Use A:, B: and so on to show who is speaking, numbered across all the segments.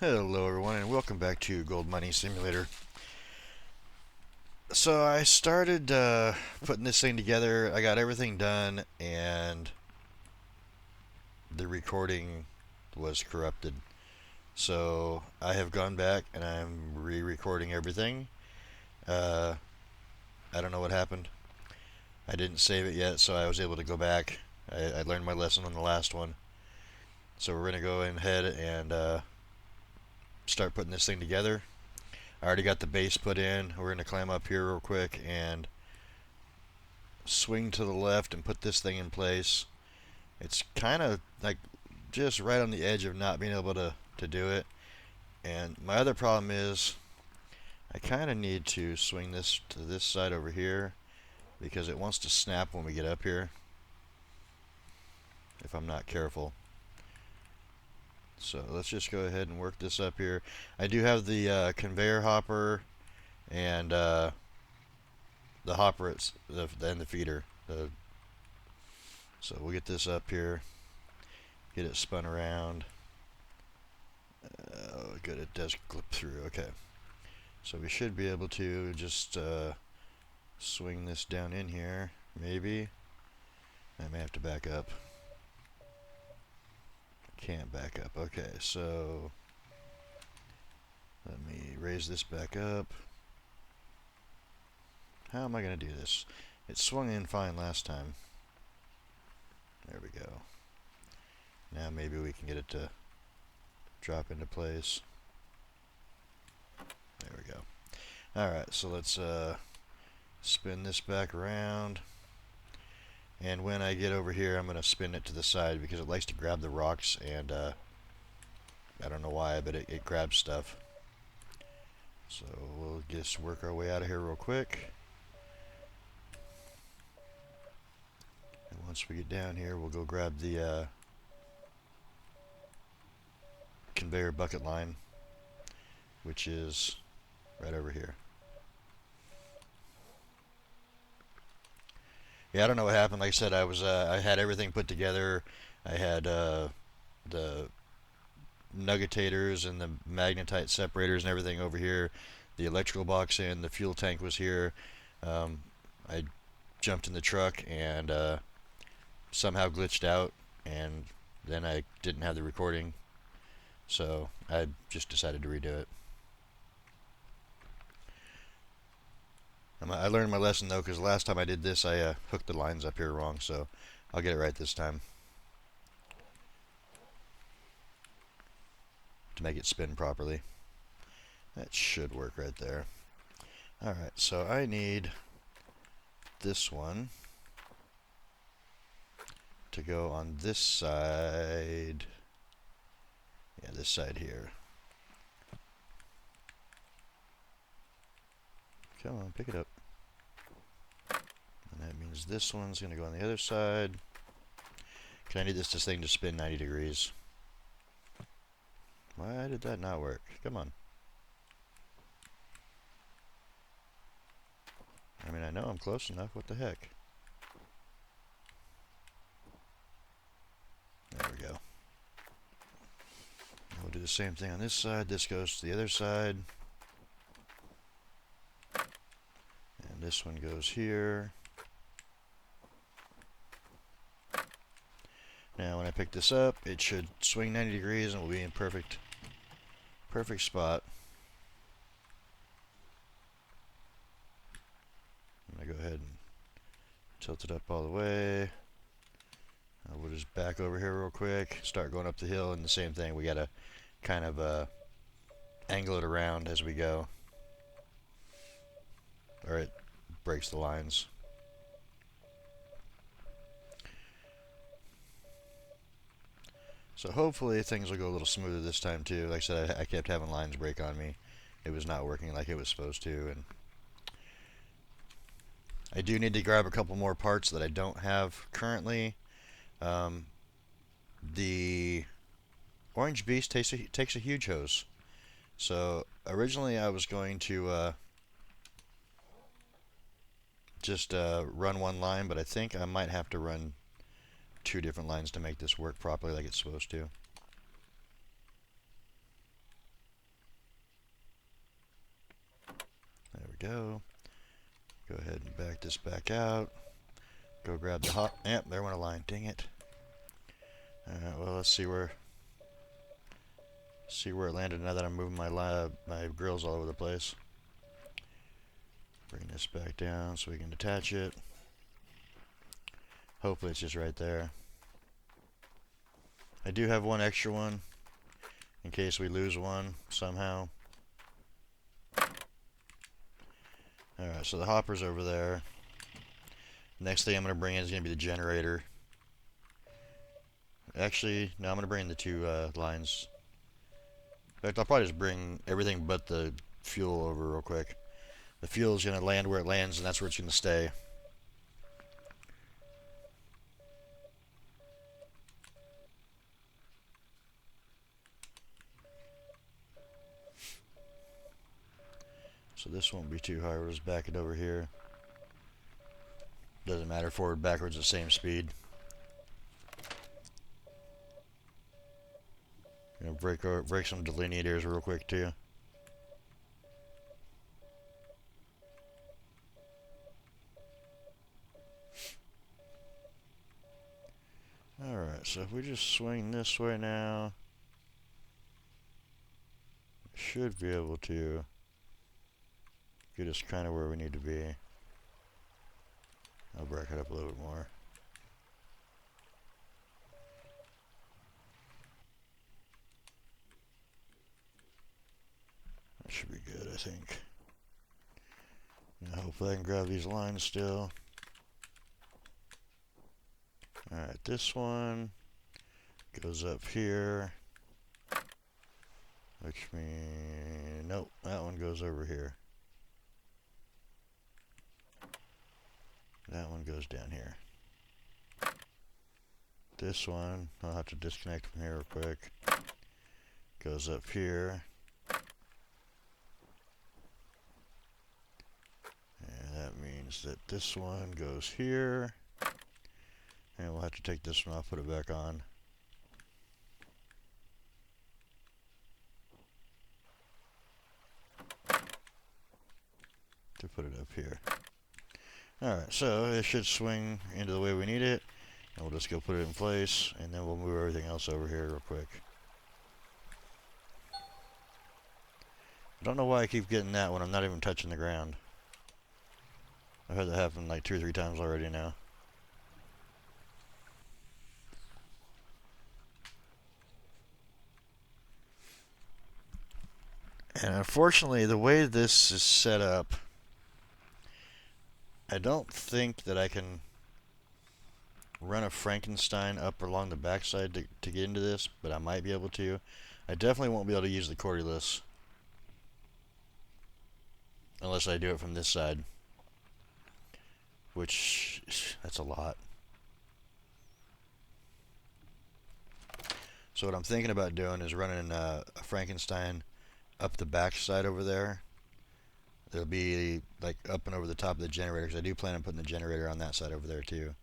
A: Hello everyone and welcome back to Gold Mining Simulator. So I started putting this thing together. I got everything done and the recording was corrupted. So I have gone back and I'm re-recording everything. Uh, I don't know what happened. I didn't save it yet, so I was able to go back. I learned my lesson on the last one. So we're going to go ahead and start putting this thing together. I already got the base put in. We're going to climb up here real quick and swing to the left and put this thing in place. It's kind of like just right on the edge of not being able to do it. And my other problem is I kind of need to swing this to this side over here because it wants to snap when we get up here if I'm not careful. So let's just go ahead and work this up here. I do have the conveyor hopper and the hopper and the feeder. So we'll get this up here, get it spun around. Oh, good, it does clip through. Okay, so we should be able to just swing this down in here. Maybe I may have to back up. Can't back up. Okay, so let me raise this back up. How am I going to do this? It swung in fine last time. There we go. Now maybe we can get it to drop into place. There we go. Alright, so let's spin this back around. And when I get over here, I'm going to spin it to the side because it likes to grab the rocks, and I don't know why, but it grabs stuff. So we'll just work our way out of here real quick. And once we get down here, we'll go grab the conveyor bucket line, which is right over here. Yeah, I don't know what happened. Like I said, I had everything put together. I had the nuggetators and the magnetite separators and everything over here. The electrical box in, the fuel tank was here. I jumped in the truck and somehow glitched out, and then I didn't have the recording, so I just decided to redo it. I learned my lesson though, because last time I did this, I hooked the lines up here wrong, so I'll get it right this time to make it spin properly. That should work right there. Alright, so I need this one to go on this side. Yeah, this side here. Come on, pick it up. And that means this one's going to go on the other side. Can I need this thing to spin 90 degrees? Why did that not work? Come on. I mean, I know I'm close enough. What the heck? There we go. We'll do the same thing on this side. This goes to the other side. And this one goes here. Now when I pick this up, it should swing 90 degrees and we'll be in perfect spot. I'm going to go ahead and tilt it up all the way. We'll just back over here real quick, start going up the hill, and the same thing, we got to kind of angle it around as we go, or it breaks the lines. So hopefully things will go a little smoother this time too. Like I said, I kept having lines break on me. It was not working like it was supposed to, and I do need to grab a couple more parts that I don't have currently. The Orange Beast takes a huge hose. So originally I was going to just run one line, but I think I might have to run two different lines to make this work properly like it's supposed to. we go. Go ahead and back this back out. Go grab the hop. Yep, there went a line. Dang it. Alright, well, let's see where it landed now that I'm moving my grills all over the place. Bring this back down so we can detach it. Hopefully it's just right there. I do have one extra one in case we lose one somehow. Alright, so the hopper's over there. Next thing I'm going to bring in is going to be the generator. Actually, no, I'm going to bring in the two lines. In fact, I'll probably just bring everything but the fuel over real quick. The fuel is going to land where it lands, and that's where it's going to stay. So this won't be too hard. We'll just back it over here. Doesn't matter, forward, backwards, the same speed. Gonna break some delineators real quick too. Alright, so if we just swing this way now, should be able to get us kind of where we need to be. I'll break it up a little bit more. That should be good, I think. Now hopefully I can grab these lines still. Alright, this one goes up here. Which means, nope, that one goes over here. That one goes down here. This one, I'll have to disconnect from here real quick. Goes up here. And that means that this one goes here. And we'll have to take this one off, put it back on. To put it up here. Alright, so it should swing into the way we need it. And we'll just go put it in place, and then we'll move everything else over here real quick. I don't know why I keep getting that when I'm not even touching the ground. I've had that happen like 2 or 3 times already now. And unfortunately, the way this is set up, I don't think that I can run a Frankenstein up along the backside to get into this, but I might be able to. I definitely won't be able to use the cordyless unless I do it from this side, which, that's a lot. So what I'm thinking about doing is running a Frankenstein up the backside over there. It'll be like up and over the top of the generator, because I do plan on putting the generator on that side over there too.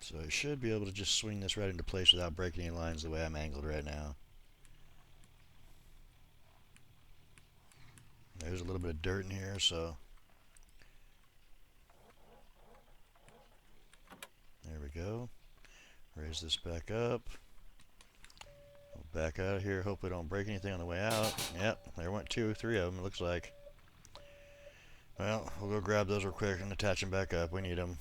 A: So I should be able to just swing this right into place without breaking any lines the way I'm angled right now. There's a little bit of dirt in here, so there we go. Raise this back up. We'll back out of here. Hope we don't break anything on the way out. Yep, there went 2 or 3 of them, it looks like. Well, we'll go grab those real quick and attach them back up. We need them.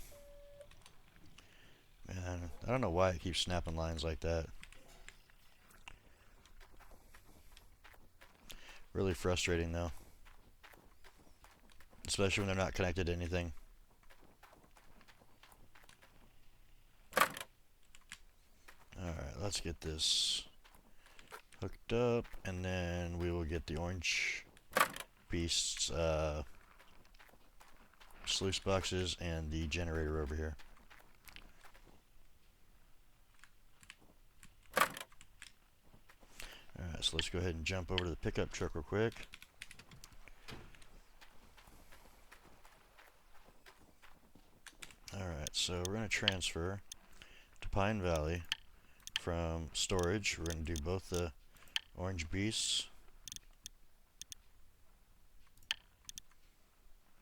A: Man, I don't know why it keeps snapping lines like that. Really frustrating though. Especially when they're not connected to anything. Alright, let's get this hooked up, and then we will get the orange beasts sluice boxes and the generator over here. Alright, so let's go ahead and jump over to the pickup truck real quick. Alright, so we're going to transfer to Pine Valley from storage. We're going to do both the orange beasts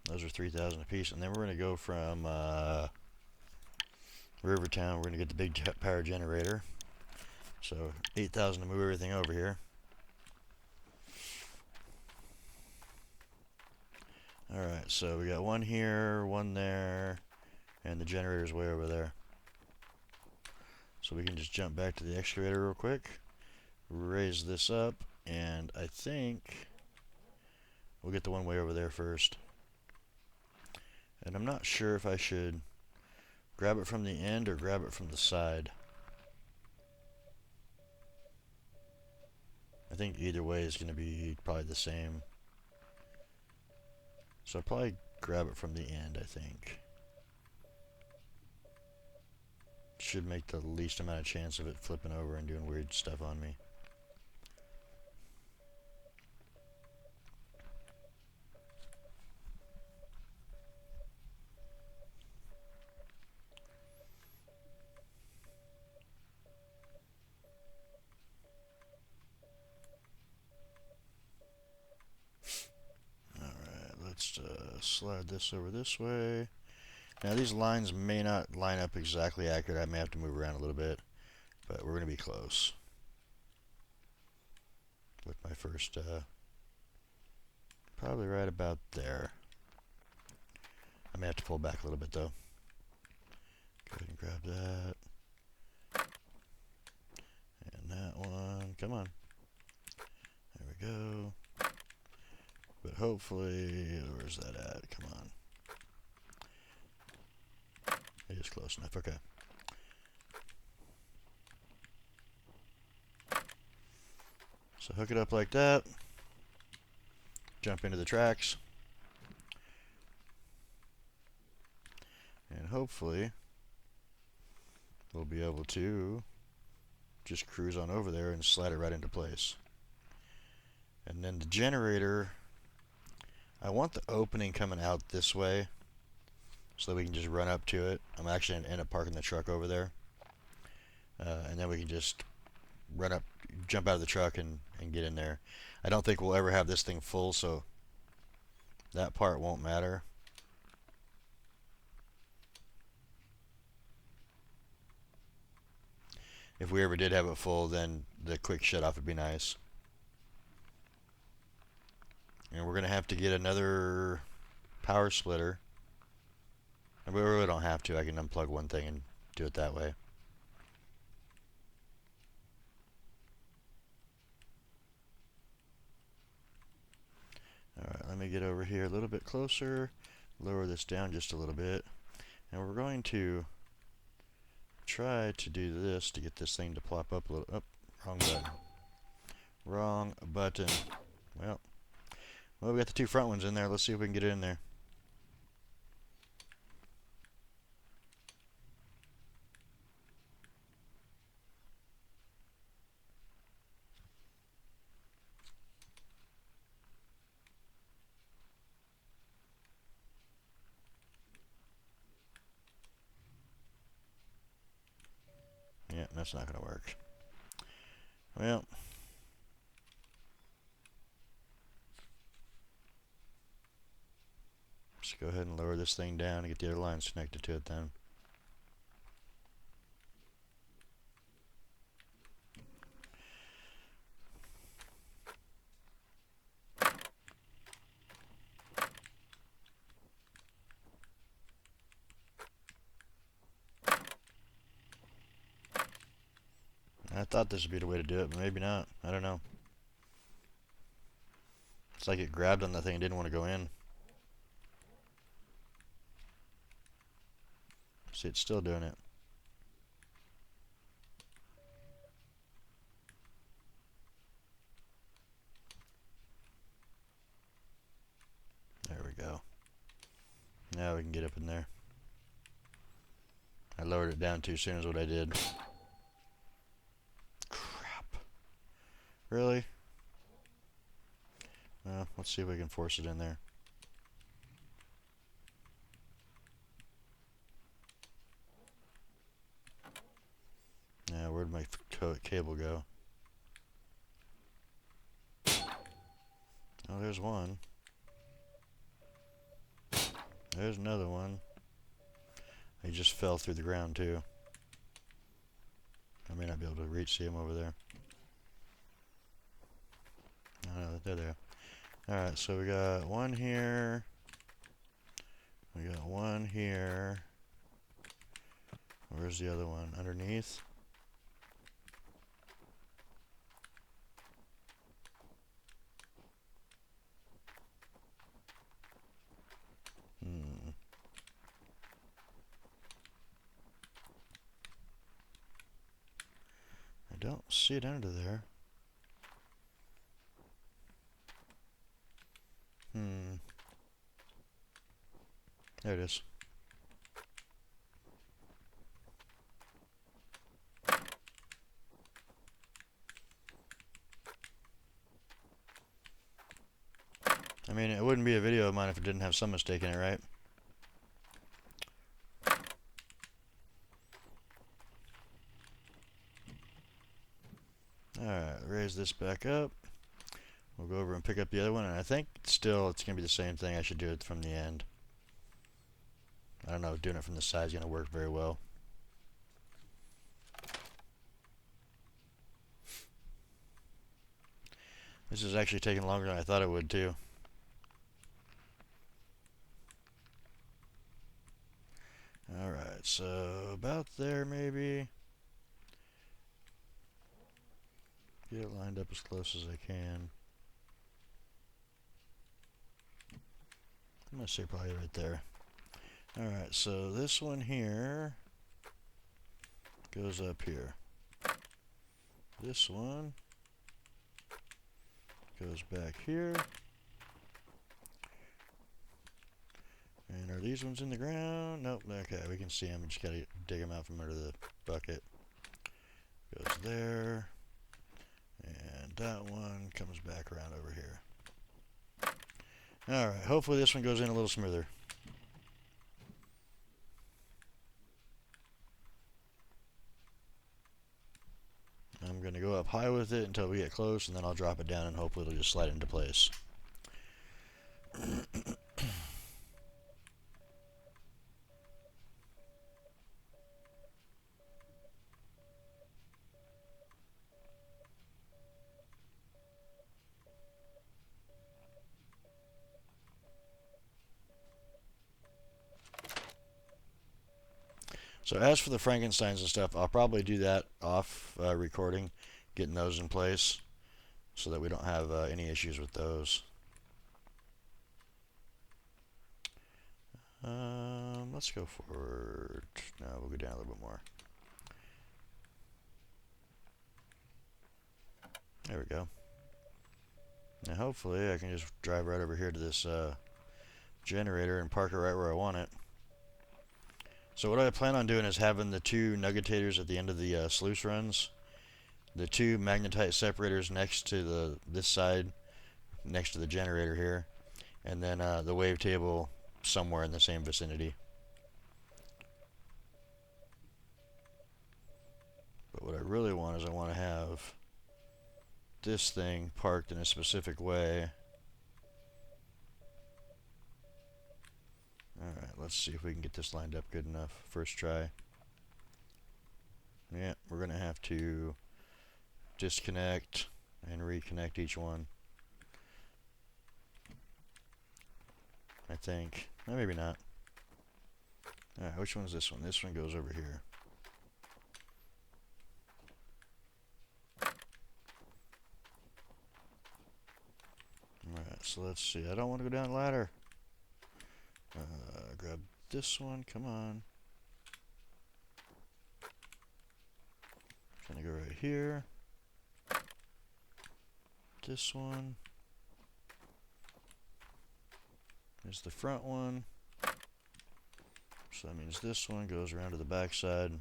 A: Those are 3,000 apiece. And then we're going to go from Rivertown. We're going to get the big power generator. So 8,000 to move everything over here. Alright, so we got one here, one there, and the generator's way over there. So we can just jump back to the excavator real quick, raise this up, and I think we'll get the one way over there first. And I'm not sure if I should grab it from the end or grab it from the side. I think either way is going to be probably the same. So I'll probably grab it from the end, I think. Should make the least amount of chance of it flipping over and doing weird stuff on me. Let's slide this over this way. Now these lines may not line up exactly accurate. I may have to move around a little bit, but we're going to be close. With my first, probably right about there. I may have to pull back a little bit though. Go ahead and grab that. And that one. Come on. There we go. But hopefully, where's that at? Come on. It is close enough. Okay. So hook it up like that. Jump into the tracks. And hopefully, we'll be able to just cruise on over there and slide it right into place. And then the generator, I want the opening coming out this way so that we can just run up to it. I'm actually going to end up parking the truck over there. And then we can just run up, jump out of the truck and get in there. I don't think we'll ever have this thing full, so that part won't matter. If we ever did have it full, then the quick shut off would be nice. And we're going to have to get another power splitter. And we really don't have to. I can unplug one thing and do it that way. Alright, let me get over here a little bit closer. Lower this down just a little bit. And we're going to try to do this to get this thing to plop up a little. Oh, wrong button. Wrong button. Well, we got the two front ones in there. Let's see if we can get it in there. Yeah, that's not going to work. Well, just go ahead and lower this thing down and get the other lines connected to it then. I thought this would be the way to do it, but maybe not. I don't know. It's like it grabbed on the thing and didn't want to go in. See, it's still doing it. There we go. Now we can get up in there. I lowered it down too soon is what I did. Crap. Really? Well, let's see if we can force it in there. Now, where'd my cable go? Oh, there's one. There's another one. He just fell through the ground too. I may not be able to see him over there. Oh, they're there. Alright, so we got one here. We got one here. Where's the other one? Underneath? I don't see it under there. There it is. I mean, it wouldn't be a video of mine if it didn't have some mistake in it, right? Alright, raise this back up. We'll go over and pick up the other one, and I think still it's going to be the same thing. I should do it from the end. I don't know if doing it from the side is going to work very well. This is actually taking longer than I thought it would, too. Alright, so about there maybe. Get it lined up as close as I can. I'm going to say probably right there. Alright, so this one here goes up here. This one goes back here. And are these ones in the ground? Nope. Okay, we can see them. We just gotta dig them out from under the bucket. Goes there. And that one comes back around over here. Alright, hopefully this one goes in a little smoother. I'm going to go up high with it until we get close, and then I'll drop it down and hopefully it'll just slide into place. So as for the Frankensteins and stuff, I'll probably do that off recording, getting those in place so that we don't have any issues with those. Let's go forward. No, we'll go down a little bit more. There we go. Now hopefully I can just drive right over here to this generator and park it right where I want it. So what I plan on doing is having the two nuggetators at the end of the sluice runs, the two magnetite separators next to this side, next to the generator here, and then the wavetable somewhere in the same vicinity. But what I really want is I want to have this thing parked in a specific way. Alright, let's see if we can get this lined up good enough. First try. Yeah, we're going to have to disconnect and reconnect each one. I think. Maybe not. Alright, which one's this one? This one goes over here. Alright, so let's see. I don't want to go down the ladder. Grab this one. Come on. Trying to go right here. This one. There's the front one. So that means this one goes around to the back side.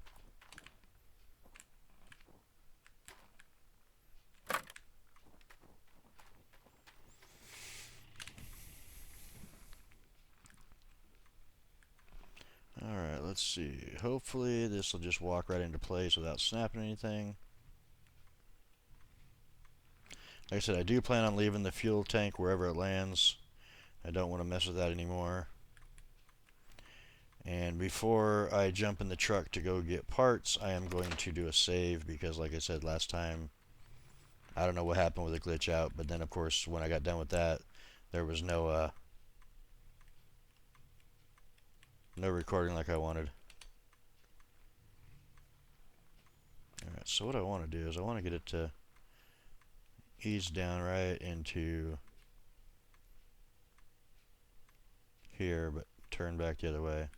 A: Alright, let's see. Hopefully this will just walk right into place without snapping anything. Like I said, I do plan on leaving the fuel tank wherever it lands. I don't want to mess with that anymore. And before I jump in the truck to go get parts, I am going to do a save because, like I said last time, I don't know what happened with the glitch out, but then of course when I got done with that, there was no recording like I wanted. Alright, so what I want to do is I want to get it to ease down right into here, but turn back the other way.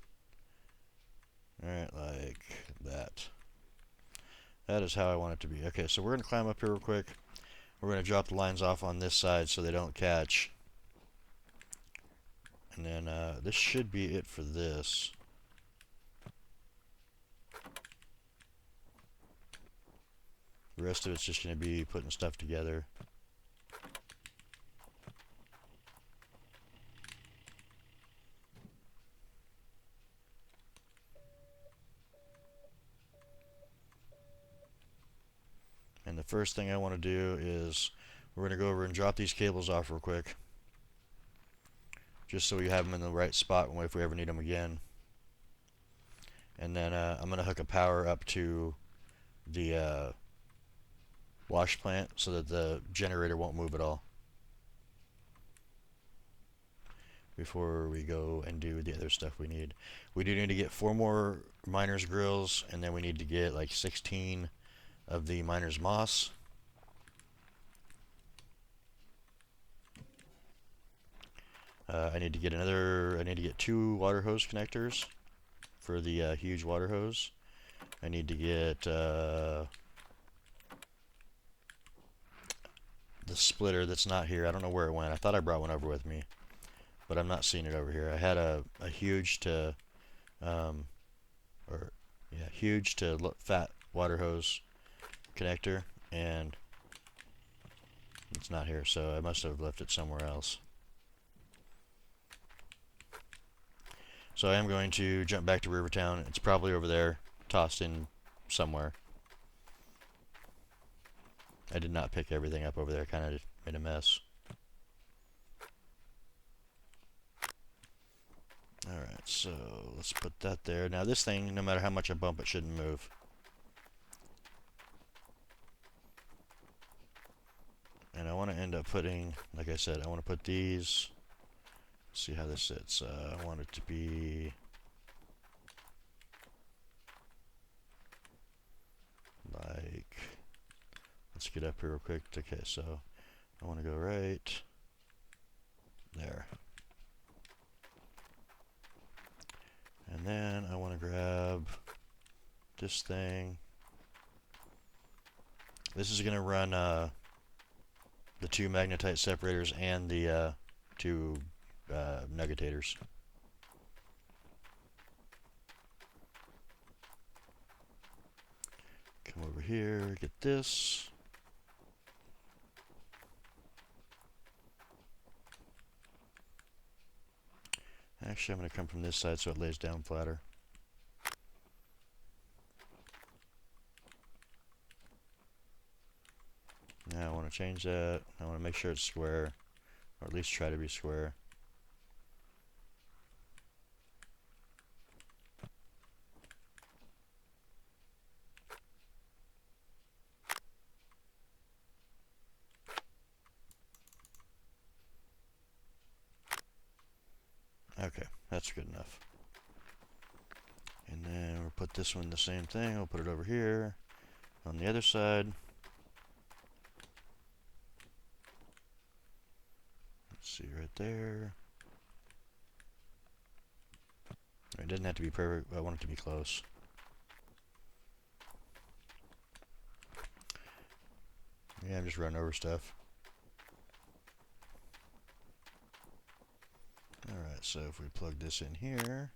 A: Alright, like that. That is how I want it to be. Okay, so we're going to climb up here real quick. We're going to drop the lines off on this side so they don't catch. And then this should be it for this. The rest of it's just going to be putting stuff together. And the first thing I want to do is we're going to go over and drop these cables off real quick. Just so we have them in the right spot if we ever need them again. And then I'm going to hook a power up to the wash plant so that the generator won't move at all. Before we go and do the other stuff we need. We do need to get 4 more miner's grills, and then we need to get like 16 of the miner's moss. I need to get 2 water hose connectors for the huge water hose. I need to get the splitter that's not here. I don't know where it went. I thought I brought one over with me, but I'm not seeing it over here. I had a huge to huge to fat water hose connector, and it's not here, so I must have left it somewhere else. So I am going to jump back to Rivertown. It's probably over there, tossed in somewhere. I did not pick everything up over there, kind of made a mess. Alright, so let's put that there. Now this thing, no matter how much I bump it, shouldn't move. And I want to end up putting, like I said, I want to put these, see how this sits. I want it to be like, let's get up here real quick. Okay, so I want to go right there. And then I want to grab this thing. This is going to run the 2 magnetite separators and the 2 nuggetators. Come over here, get this. Actually, I'm going to come from this side so it lays down flatter. Now I want to change that. I want to make sure it's square, or at least try to be square. Okay, that's good enough. And then we'll put this one the same thing. We'll put it over here on the other side. Let's see right there. It doesn't have to be perfect, but I want it to be close. Yeah, I'm just running over stuff. Alright, so if we plug this in here,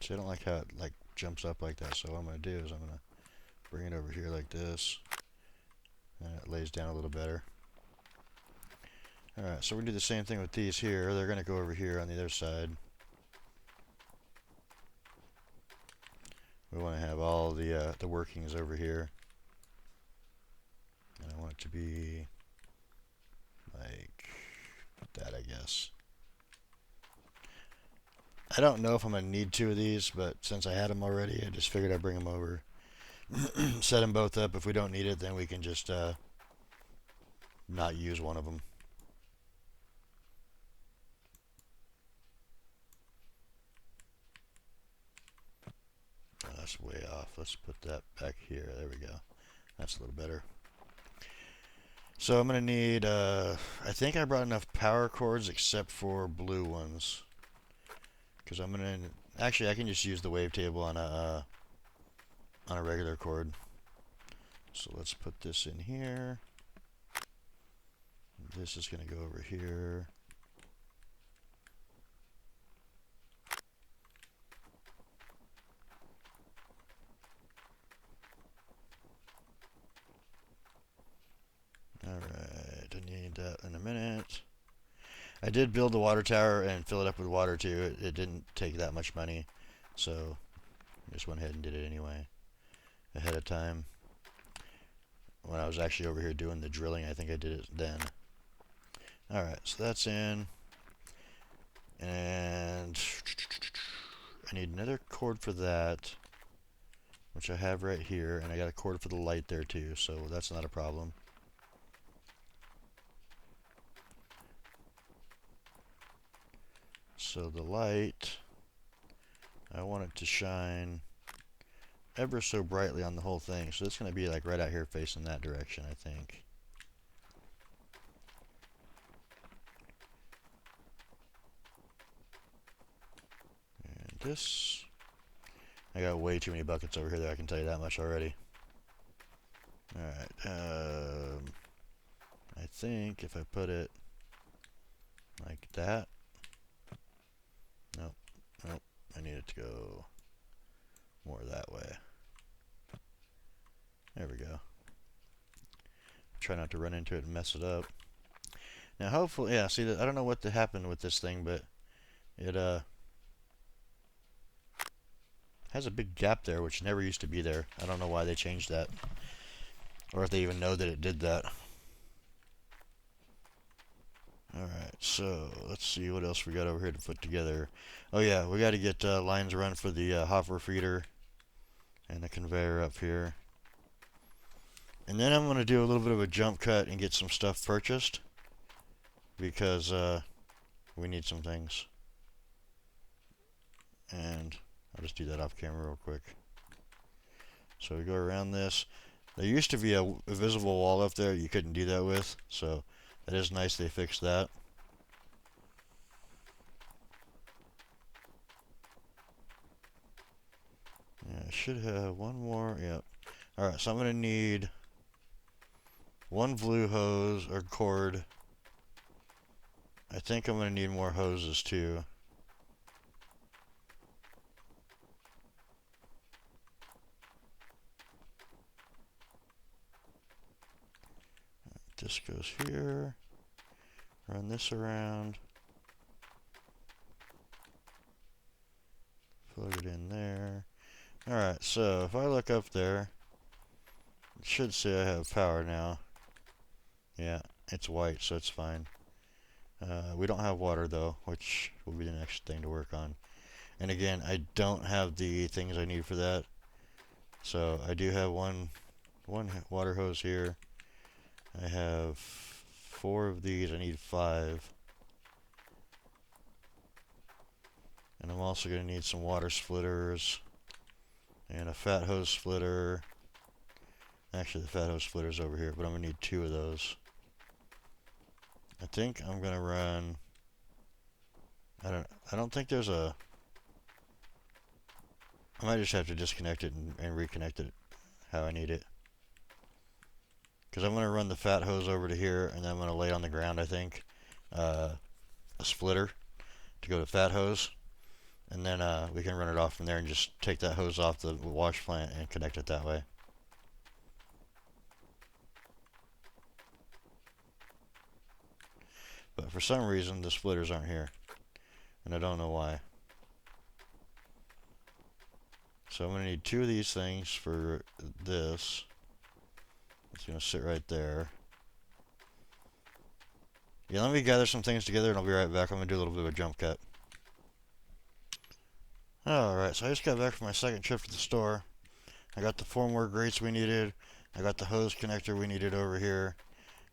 A: see, I don't like how it like jumps up like that, so what I'm going to do is I'm going to bring it over here like this, and it lays down a little better. Alright, so we do the same thing with these here. They're going to go over here on the other side. We want to have all the workings over here. And I want it to be like with that, I guess. I don't know if I'm going to need two of these, but since I had them already, I just figured I'd bring them over. Set them both up. If we don't need it, then we can just not use one of them. Oh, that's way off. Let's put that back here. There we go. That's a little better. So I'm going to need, I think I brought enough power cords except for blue ones. Because I'm going to, actually I can just use the wavetable on a regular cord. So let's put this in here. This is going to go over here. Alright, I need that in a minute. I did build the water tower and fill it up with water too. It didn't take that much money. So I just went ahead and did it anyway. Ahead of time. When I was actually over here doing the drilling, I think I did it then. Alright, so that's in. And I need another cord for that, which I have right here, and I got a cord for the light there too, so that's not a problem. So the light, I want it to shine ever so brightly on the whole thing, so it's going to be like right out here facing that direction, I think. And this, I got way too many buckets over here that I can tell you that much already. Alright, I think if I put it like that, nope, nope, I need it to go more that way. There we go. Try not to run into it and mess it up. Now hopefully, yeah, see, I don't know what happened with this thing, but it has a big gap there, which never used to be there. I don't know why they changed that, or if they even know that it did that. Alright, so let's see what else we got over here to put together. Oh yeah, we got to get lines run for the hopper feeder and the conveyor up here. And then I'm going to do a little bit of a jump cut and get some stuff purchased, because we need some things. And I'll just do that off camera real quick. So we go around this. There used to be a visible wall up there you couldn't do that with, so that is nice they fixed that. Yeah, I should have one more. Yep. Alright, so I'm going to need one blue hose or cord. I think I'm going to need more hoses too. This goes here. Run this around. Plug it in there. Alright, so if I look up there, it should say I have power now. Yeah, it's white, so it's fine. We don't have water though, which will be the next thing to work on. And again, I don't have the things I need for that. So I do have one water hose here. I have 4 of these. I need 5. And I'm also going to need some water splitters and a fat hose splitter. Actually, the fat hose splitter's over here, but I'm going to need 2 of those. I think I'm going to run, I don't think there's a, I might just have to disconnect it and reconnect it how I need it. Because I'm going to run the fat hose over to here, and then I'm going to lay on the ground, I think, a splitter to go to fat hose. And then we can run it off from there and just take that hose off the wash plant and connect it that way. But for some reason, the splitters aren't here. And I don't know why. So I'm going to need 2 of these things for this. It's going to sit right there. Yeah, let me gather some things together and I'll be right back. I'm going to do a little bit of a jump cut. Alright, so I just got back from my second trip to the store. I got the 4 more grates we needed. I got the hose connector we needed over here.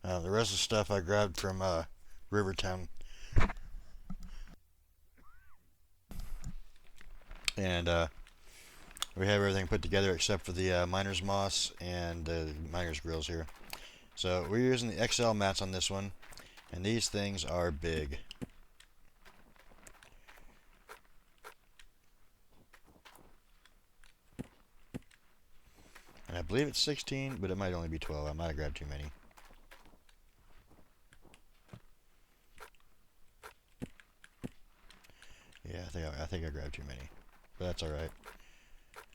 A: The rest of the stuff I grabbed from Rivertown. And we have everything put together except for the miner's moss and the miner's grills here. So we're using the XL mats on this one. And these things are big. And I believe it's 16, but it might only be 12. I might have grabbed too many. Yeah, I think I grabbed too many. But that's alright.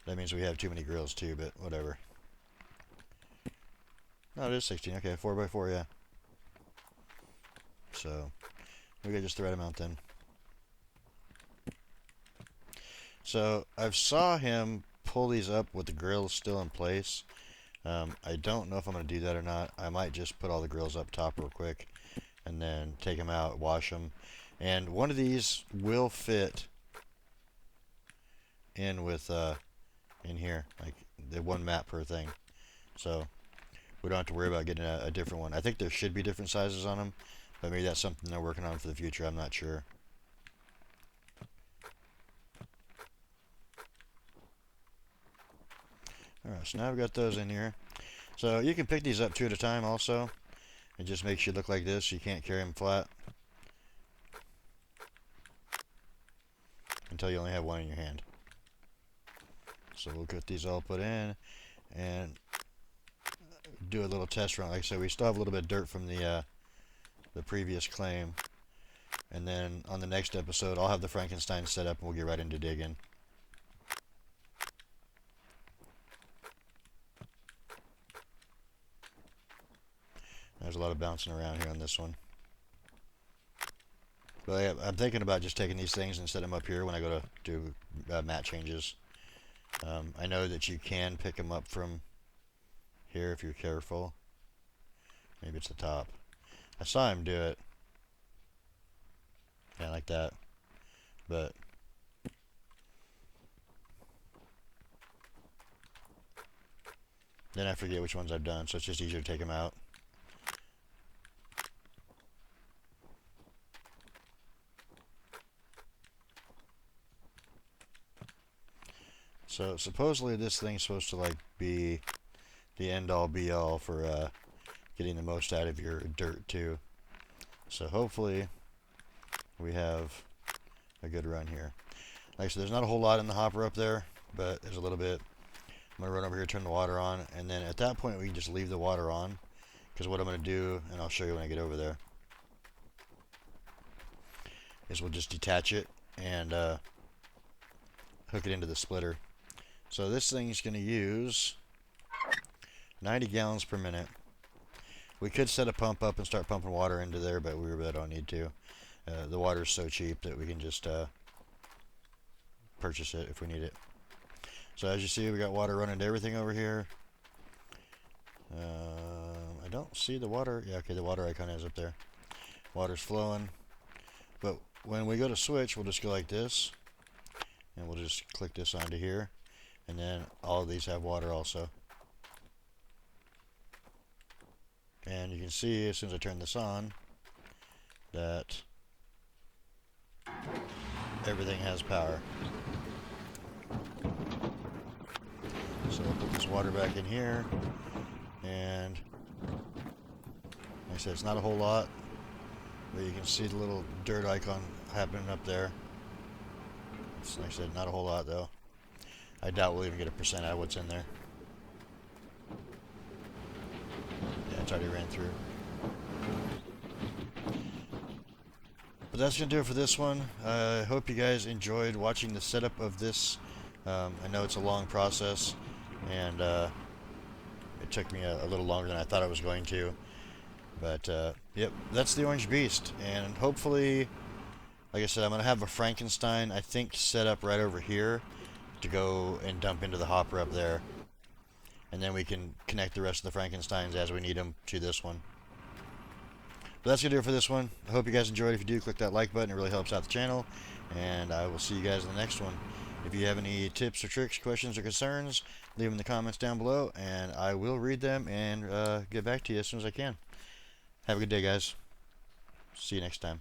A: That means we have too many grills too, but whatever. No, it is 16. Okay, 4x4, yeah. So, we got just the right amount then. So, I've saw him pull these up with the grills still in place. I don't know if I'm going to do that or not. I might just put all the grills up top real quick and then take them out, wash them. And one of these will fit in with, in here, like the 1 mat per thing. So, we don't have to worry about getting a different one. I think there should be different sizes on them, but maybe that's something they're working on for the future. I'm not sure. Alright, so now I've got those in here. So you can pick these up 2 at a time also. It just makes you look like this. You can't carry them flat until you only have one in your hand. So we'll get these all put in and do a little test run. Like I said, we still have a little bit of dirt from the previous claim. And then on the next episode, I'll have the Frankenstein set up and we'll get right into digging. There's a lot of bouncing around here on this one. But yeah, I'm thinking about just taking these things and set them up here when I go to do mat changes. I know that you can pick them up from here if you're careful. Maybe it's the top. I saw him do it. Yeah, like that. But then I forget which ones I've done, so it's just easier to take them out. So supposedly this thing's supposed to like be the end all be all for getting the most out of your dirt too. So hopefully we have a good run here. Like I said, there's not a whole lot in the hopper up there, but there's a little bit. I'm going to run over here, turn the water on, and then at that point we can just leave the water on, because what I'm going to do, and I'll show you when I get over there, is we'll just detach it and hook it into the splitter. So this thing is going to use 90 gallons per minute. We could set a pump up and start pumping water into there, but we really don't need to. The water is so cheap that we can just purchase it if we need it. So as you see, we got water running to everything over here. I don't see the water. Yeah, okay, the water icon is up there. Water's flowing. But when we go to switch, we'll just go like this. And we'll just click this onto here. And then all of these have water also. And you can see as soon as I turn this on that everything has power. So I'll put this water back in here, and like I said, it's not a whole lot, but you can see the little dirt icon happening up there. It's, like I said, not a whole lot though. I doubt we'll even get a percent out of what's in there. Yeah, it's already ran through. But that's going to do it for this one. I hope you guys enjoyed watching the setup of this. I know it's a long process, and it took me a little longer than I thought it was going to. But, yep, that's the Orange Beast. And hopefully, like I said, I'm going to have a Frankenstein, I think, set up right over here to go and dump into the hopper up there. And then we can connect the rest of the Frankensteins as we need them to this one. But that's going to do it for this one. I hope you guys enjoyed. If you do, click that like button. It really helps out the channel. And I will see you guys in the next one. If you have any tips or tricks, questions, or concerns, leave them in the comments down below. And I will read them and get back to you as soon as I can. Have a good day, guys. See you next time.